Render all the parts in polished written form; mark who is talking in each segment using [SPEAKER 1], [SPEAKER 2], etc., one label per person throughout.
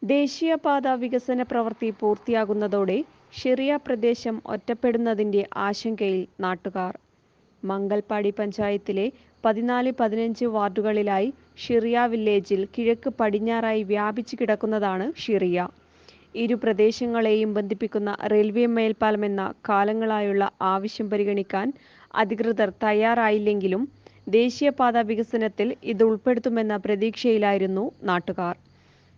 [SPEAKER 1] ദേശീയപാത വികസന പ്രവൃത്തി പൂർത്തിയാകുന്നതോടെ ഷിറിയ പ്രദേശം ഒറ്റപ്പെടുന്നതിന്റെ ആശങ്കയിൽ നാട്ടുകാർ. മംഗൽപാടി പഞ്ചായത്തിലെ 14-15 വാർഡുകളിലായി ഷിറിയ വില്ലേജിൽ കിഴക്ക് പടിഞ്ഞാറായി വ്യാപിച്ചു കിടക്കുന്നതാണ് ഷിറിയ. ഇരു പ്രദേശങ്ങളെയും ബന്ധിപ്പിക്കുന്ന റെയിൽവേ മേൽപ്പാലമെന്ന കാലങ്ങളായുള്ള ആവശ്യം പരിഗണിക്കാൻ അധികൃതർ തയ്യാറായില്ലെങ്കിലും ദേശീയപാത വികസനത്തിൽ ഇത് ഉൾപ്പെടുത്തുമെന്ന പ്രതീക്ഷയിലായിരുന്നു നാട്ടുകാർ.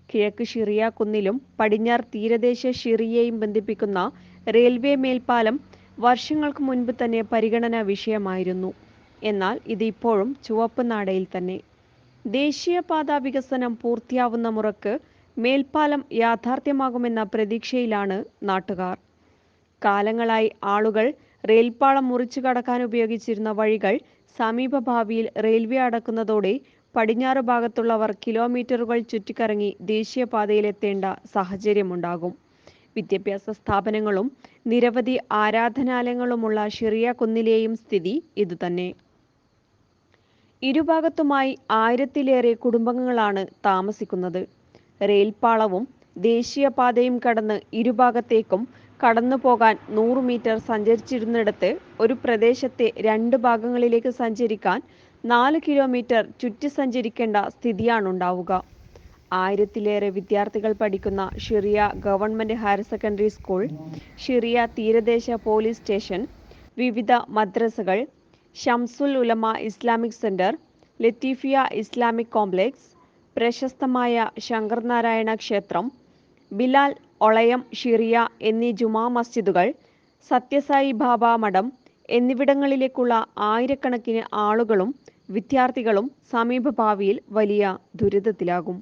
[SPEAKER 1] കിഴക്ക് ഷിറിയ കുന്നിലും പടിഞ്ഞാറ് തീരദേശ ഷിറിയയും ബന്ധിപ്പിക്കുന്ന റെയിൽവേ മേൽപ്പാലം വർഷങ്ങൾക്ക് മുൻപ് തന്നെ പരിഗണനാ വിഷയമായിരുന്നു. എന്നാൽ ഇത് ഇപ്പോഴും ചുവപ്പ് നാടയിൽ തന്നെ. ദേശീയപാത വികസനം പൂർത്തിയാവുന്ന മുറയ്ക്ക് മേൽപ്പാലം യാഥാർത്ഥ്യമാകുമെന്ന പ്രതീക്ഷയിലാണ് നാട്ടുകാർ. കാലങ്ങളായി ആളുകൾ റെയിൽപ്പാളം മുറിച്ചു കടക്കാൻ ഉപയോഗിച്ചിരുന്ന വഴികൾ സമീപഭാവിയിൽ റെയിൽവേ അടക്കുന്നതോടെ പടിഞ്ഞാറ് ഭാഗത്തുള്ളവർ കിലോമീറ്ററുകൾ ചുറ്റിക്കറങ്ങി ദേശീയപാതയിലെത്തേണ്ട സാഹചര്യമുണ്ടാകും. വിദ്യാഭ്യാസ സ്ഥാപനങ്ങളും നിരവധി ആരാധനാലയങ്ങളുമുള്ള ഷിറിയ കുന്നിലെയും സ്ഥിതി ഇതുതന്നെ. ഇരുഭാഗത്തുമായി 1000-ലേറെ കുടുംബങ്ങളാണ് താമസിക്കുന്നത്. റെയിൽപ്പാളവും ദേശീയപാതയും കടന്ന് ഇരുഭാഗത്തേക്കും കടന്നുപോകാൻ 100 മീറ്റർ സഞ്ചരിച്ചിരുന്നിടത്ത് ഒരു പ്രദേശത്തെ 2 ഭാഗങ്ങളിലേക്ക് സഞ്ചരിക്കാൻ 4 കിലോമീറ്റർ ചുറ്റി സഞ്ചരിക്കേണ്ട സ്ഥിതിയാണുണ്ടാവുക. 1000-ലേറെ വിദ്യാർത്ഥികൾ പഠിക്കുന്ന Shiriya government higher secondary school, Shiriya തീരദേശ പോലീസ് സ്റ്റേഷൻ, വിവിധ മദ്രസകൾ, Shamsul Ulama Islamic centre, Latheefiya Islamic complex, പ്രശസ്തമായ ശങ്കർ നാരായണ ക്ഷേത്രം, ബിലാൽ ഒളയം ഷിറിയ എന്നീ ജുമാ മസ്ജിദുകൾ, സത്യസായി ബാബ മഠം എന്നിവിടങ്ങളിലേക്കുള്ള ആയിരക്കണക്കിന് ആളുകളും വിദ്യാർത്ഥികളും സമീപഭാവിയിൽ വലിയ ദുരിതത്തിലാകും.